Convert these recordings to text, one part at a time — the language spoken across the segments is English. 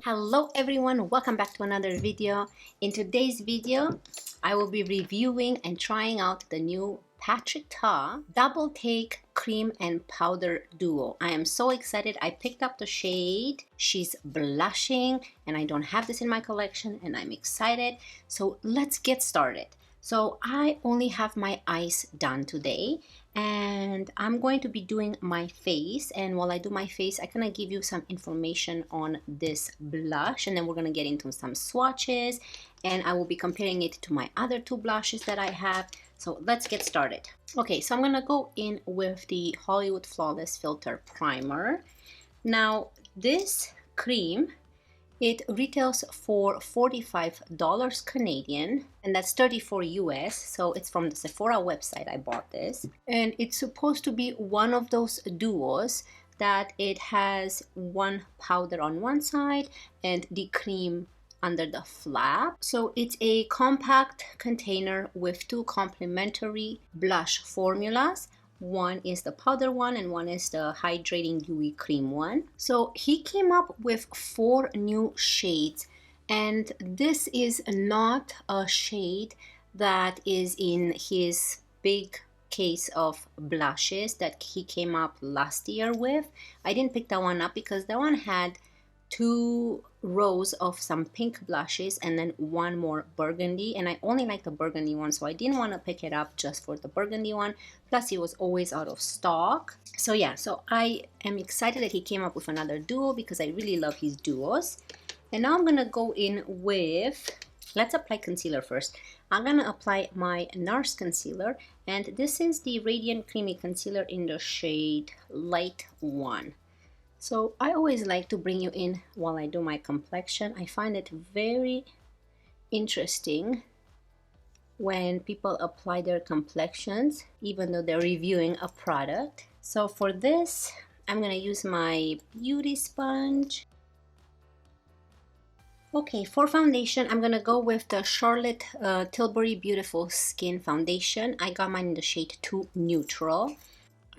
Hello everyone, welcome back to another video. In today's video, I will be reviewing and trying out the new Patrick Ta Double Take Cream and Powder Duo. I am so excited. I picked up the shade. She's blushing and I don't have this in my collection and I'm excited. So let's get started. So I only have my eyes done today and I'm going to be doing my face, and while I do my face I'm gonna give you some information on this blush, and then we're gonna get into some swatches and I will be comparing it to my other two blushes that I have. So let's get started. Okay, so I'm gonna go in with the Hollywood Flawless Filter Primer. Now this cream, it retails for $45 Canadian, and that's $34 US. So it's from the Sephora website I bought this. And it's supposed to be one of those duos that it has one powder on one side and the cream under the flap. So it's a compact container with two complementary blush formulas. One is the powder one and one is the hydrating dewy cream one. So he came up with 4 new shades, and this is not a shade that is in his big case of blushes that he came up last year with. I didn't pick that one up because that one had 2 rows of some pink blushes and then one more burgundy, and I only like the burgundy one, so I didn't want to pick it up just for the burgundy one. Plus it was always out of stock. So yeah, so I am excited that he came up with another duo because I really love his duos. And now I'm gonna go in with, let's apply concealer first. I'm gonna apply my NARS concealer, and this is the Radiant Creamy Concealer in the shade Light 1. So I always like to bring you in while I do my complexion. I find it very interesting when people apply their complexions, even though they're reviewing a product. So for this, I'm gonna use my beauty sponge. Okay, for foundation, I'm gonna go with the Charlotte Tilbury Beautiful Skin Foundation. I got mine in the shade 2 Neutral.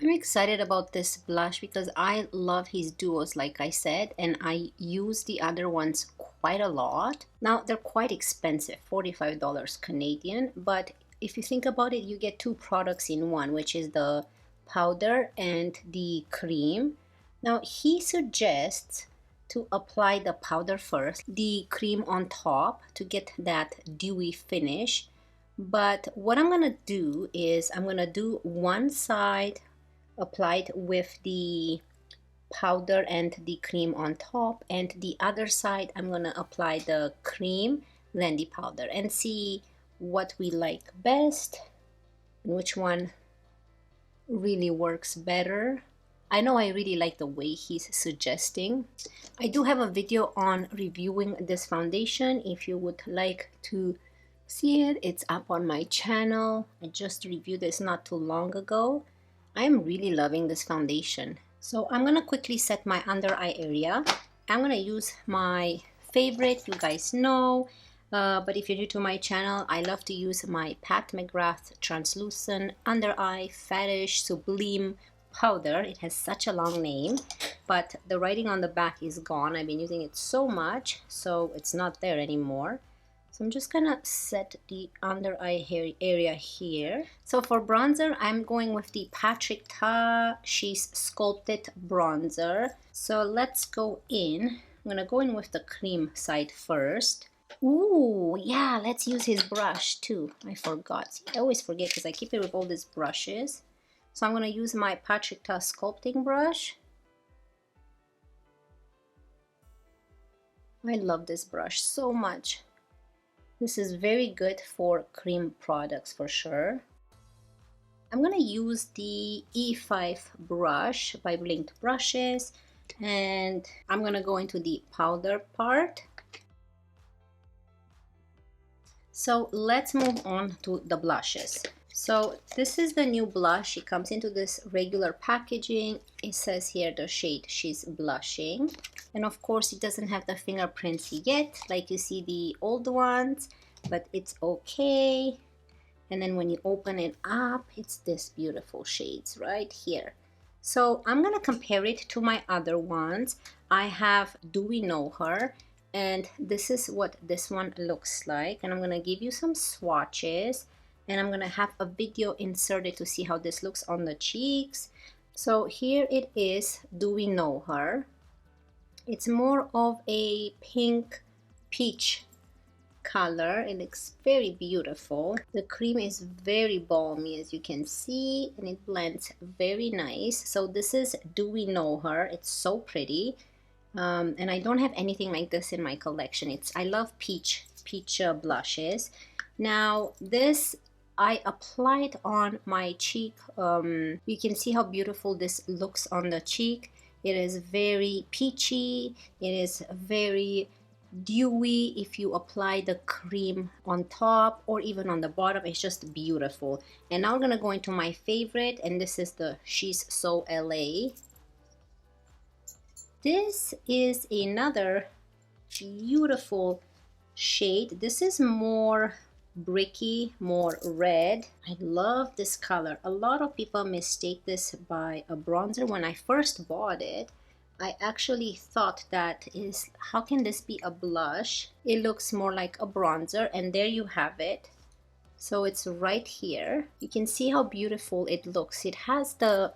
I'm excited about this blush because I love his duos, like I said, and I use the other ones quite a lot. Now they're quite expensive, $45 Canadian, but if you think about it, you get 2 products in one, which is the powder and the cream. Now he suggests to apply the powder first, the cream on top to get that dewy finish. But what I'm gonna do is I'm gonna do one side applied with the powder and the cream on top, and the other side I'm gonna apply the cream then the powder, and see what we like best and which one really works better. I know I really like the way he's suggesting. I do have a video on reviewing this foundation. If you would like to see it, it's up on my channel. I just reviewed this not too long ago. I am really loving this foundation. So I'm gonna quickly set my under eye area. I'm gonna use my favorite, you guys know, but if you're new to my channel, I love to use my Pat McGrath Translucent Under Eye Fetish Sublime Powder. It has such a long name, but the writing on the back is gone. I've been using it so much, so it's not there anymore. So I'm just gonna set the under eye area here. So for bronzer, I'm going with the Patrick Ta She's Sculpted bronzer. So let's go in. I'm gonna go in with the cream side first. Ooh, yeah, let's use his brush too. I forgot. I always forget because I keep it with all these brushes. So I'm gonna use my Patrick Ta sculpting brush. I love this brush so much. This is very good for cream products for sure. I'm gonna use the E5 brush by Blinked Brushes, and I'm gonna go into the powder part. So let's move on to the blushes. So this is the new blush. It comes into this regular packaging. It says here the shade She's Blushing. And of course it doesn't have the fingerprints yet, like you see the old ones, but it's okay. And then when you open it up, it's this beautiful shades right here. So I'm gonna compare it to my other ones. I have Do We Know Her, And this is what this one looks like, and I'm gonna give you some swatches, and I'm gonna have a video inserted to see how this looks on the cheeks. So here it is. Do we know her? It's more of a pink peach color. It looks very beautiful. The cream is very balmy, as you can see, and it blends very nice. So this is Do We Know Her. It's so pretty. And I don't have anything like this in my collection. I love peach blushes. Now this I applied on my cheek. You can see how beautiful this looks on the cheek. It is very peachy. It is very dewy. If you apply the cream on top or even on the bottom, it's just beautiful. And now we're gonna go into my favorite, and this is the She's So LA. This is another beautiful shade. This is more bricky, more red. I love this color. A lot of people mistake this by a bronzer. When I first bought it, I actually thought that is, how can this be a blush? It looks more like a bronzer, and there you have it. So it's right here. You can see how beautiful it looks. It has the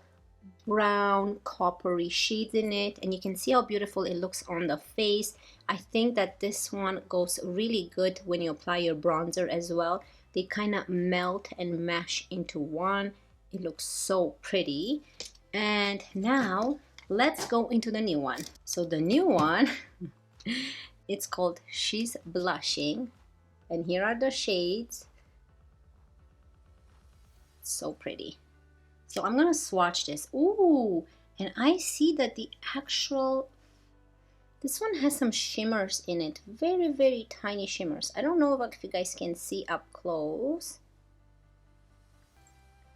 brown coppery shades in it, and you can see how beautiful it looks on the face. I think that this one goes really good when you apply your bronzer as well. They kind of melt and mash into one. It looks so pretty. And now let's go into the new one. So the new one it's called She's Blushing, and here are the shades. So pretty. So I'm gonna swatch this. Ooh, and I see that this one has some shimmers in it. Very, very tiny shimmers. I don't know if you guys can see up close,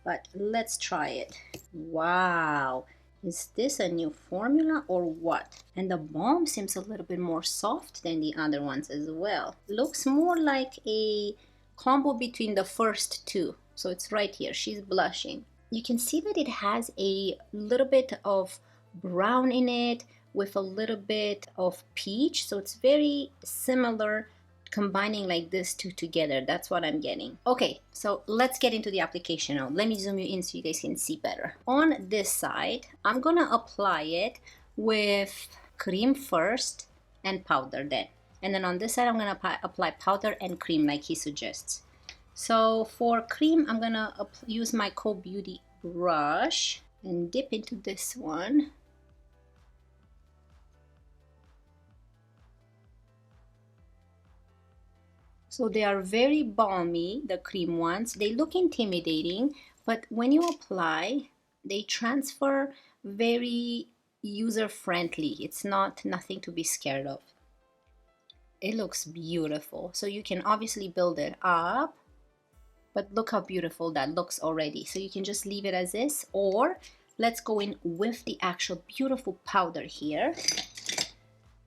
but let's try it. Wow, is this a new formula or what? And the balm seems a little bit more soft than the other ones as well. Looks more like a combo between the first two. So it's right here, She's Blushing. You can see that it has a little bit of brown in it with a little bit of peach. So it's very similar, combining like this two together. That's what I'm getting. Okay, so let's get into the application now. Let me zoom you in so you guys can see better. On this side, I'm gonna apply it with cream first and powder then. And then on this side, I'm gonna apply powder and cream like he suggests. So for cream, I'm gonna use my Code Beauty brush and dip into this one. So they are very balmy, the cream ones. They look intimidating, but when you apply, they transfer very user-friendly. It's nothing to be scared of. It looks beautiful. So you can obviously build it up, but look how beautiful that looks already. So you can just leave it as this, or let's go in with the actual beautiful powder here.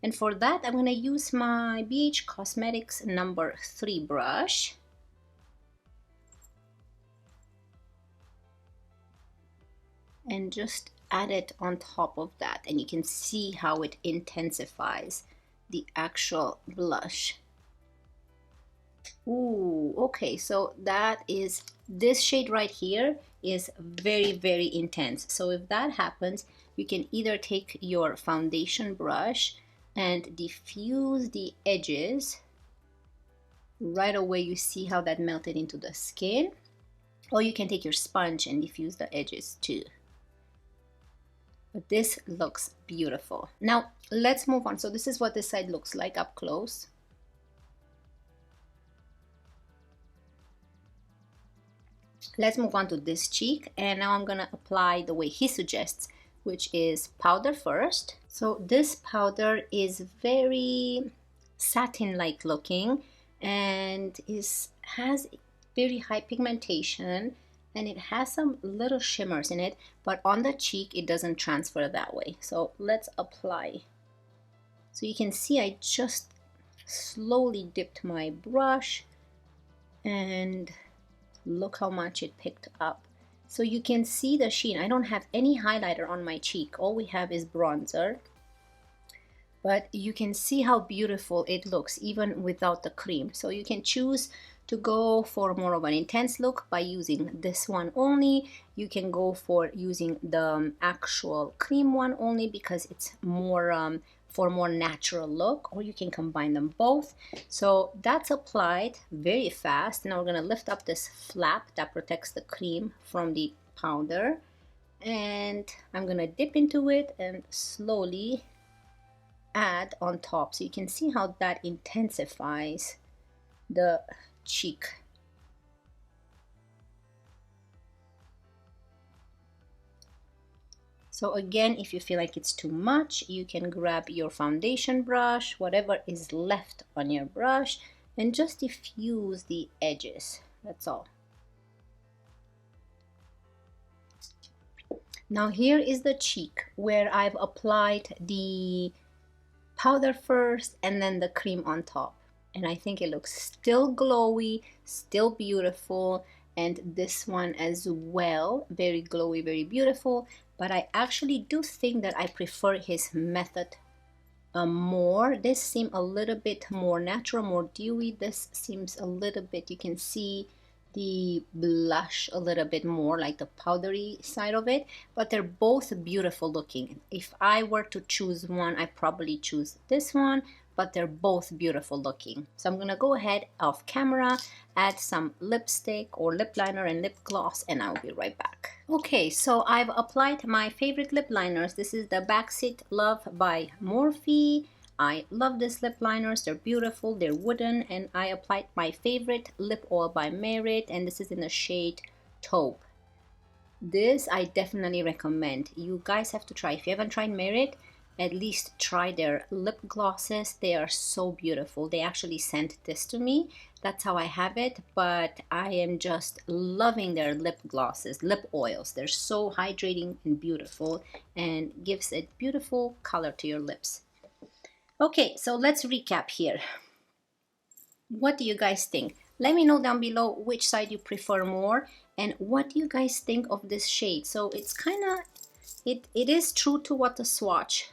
And for that, I'm gonna use my BH Cosmetics number 3 brush. And just add it on top of that. And you can see how it intensifies the actual blush. Ooh, okay, so this shade right here is very, very intense. So if that happens, you can either take your foundation brush and diffuse the edges. Right away you see how that melted into the skin, or you can take your sponge and diffuse the edges too. But this looks beautiful. Now let's move on. So this is what this side looks like up close. Let's move on to this cheek, and now I'm gonna apply the way he suggests, which is powder first. So this powder is very satin-like looking, and has very high pigmentation, and it has some little shimmers in it, but on the cheek it doesn't transfer that way. So let's apply. So you can see I just slowly dipped my brush, and look how much it picked up. So you can see the sheen. I don't have any highlighter on my cheek. All we have is bronzer. but you can see how beautiful it looks even without the cream. So you can choose to go for more of an intense look by using this one only. You can go for using the actual cream one only because it's more for more natural look, or you can combine them both. So that's applied very fast. Now we're going to lift up this flap that protects the cream from the powder, and I'm going to dip into it and slowly add on top. So you can see how that intensifies the cheek. So again, if you feel like it's too much, you can grab your foundation brush, whatever is left on your brush, and just diffuse the edges. That's all. Now here is the cheek where I've applied the powder first and then the cream on top. And I think it looks still glowy, still beautiful, and this one as well, very glowy, very beautiful. But I actually do think that I prefer his method more. This seems a little bit more natural, more dewy. This seems a little bit, you can see the blush a little bit more like the powdery side of it, but they're both beautiful looking. If I were to choose one, I probably choose this one, but they're both beautiful looking. So I'm gonna go ahead off camera, add some lipstick or lip liner and lip gloss, and I'll be right back. Okay, so I've applied my favorite lip liners. This is the Backseat Love by Morphe. I love these lip liners. They're beautiful, they're wooden, and I applied my favorite lip oil by Merit, and this is in the shade Taupe. This I definitely recommend. You guys have to try. If you haven't tried Merit, at least try their lip glosses. They are so beautiful. They actually sent this to me. That's how I have it, but I am just loving their lip glosses, lip oils. They're so hydrating and beautiful and gives a beautiful color to your lips. Okay, so let's recap here. What do you guys think? Let me know down below which side you prefer more and what do you guys think of this shade. So it's kind of, it is true to what the swatch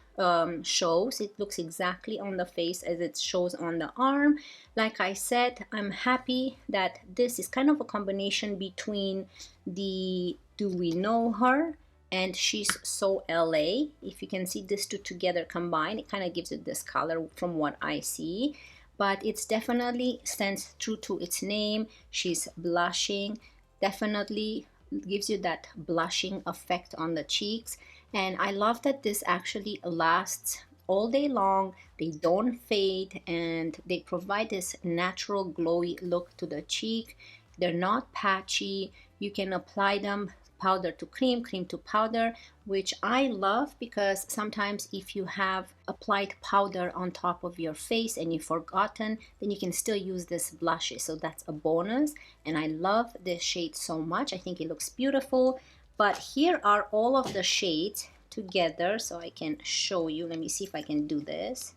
shows. It looks exactly on the face as it shows on the arm. Like I said, I'm happy that this is kind of a combination between the Do We Know Her and She's So LA. If you can see these two together combined, it kind of gives it this color from what I see. But it's definitely stands true to its name. She's blushing, definitely gives you that blushing effect on the cheeks. And I love that this actually lasts all day long. They don't fade and they provide this natural glowy look to the cheek. They're not patchy. You can apply them powder to cream, cream to powder, which I love because sometimes if you have applied powder on top of your face and you've forgotten, then you can still use this blushes. So that's a bonus. And I love this shade so much. I think it looks beautiful. But here are all of the shades together so I can show you. Let me see if I can do this.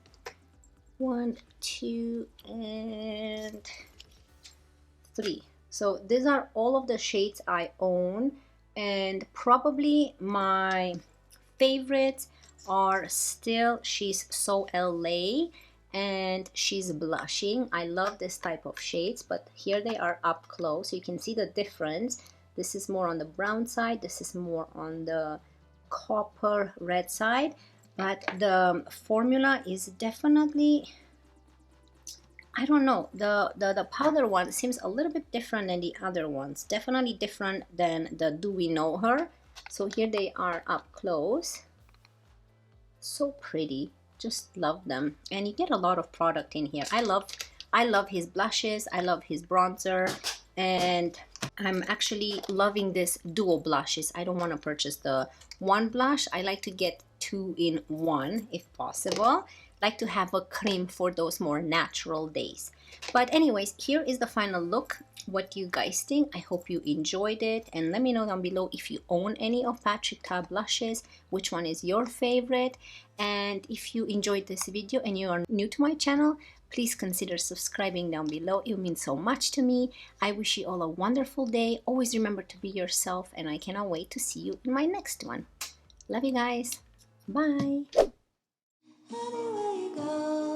1, 2, and 3. So these are all of the shades I own, and probably my favorites are still She's So LA and She's Blushing. I love this type of shades, but here they are up close so you can see the difference. This is more on the brown side, this is more on the copper red side, but the formula is definitely, I don't know, the powder one seems a little bit different than the other ones, definitely different than the Do We Know Her. So here they are up close, so pretty, just love them. And you get a lot of product in here. I love his blushes, I love his bronzer, and I'm actually loving this dual blushes. I don't want to purchase the one blush. I like to get 2 in 1 if possible. Like to have a cream for those more natural days. But anyways, here is the final look. What do you guys think? I hope you enjoyed it, and let me know down below if you own any of Patrick Ta blushes, which one is your favorite. And if you enjoyed this video and you are new to my channel, please consider subscribing down below. It means so much to me. I wish you all a wonderful day. Always remember to be yourself, and I cannot wait to see you in my next one. Love you guys. Bye. Anywhere you go,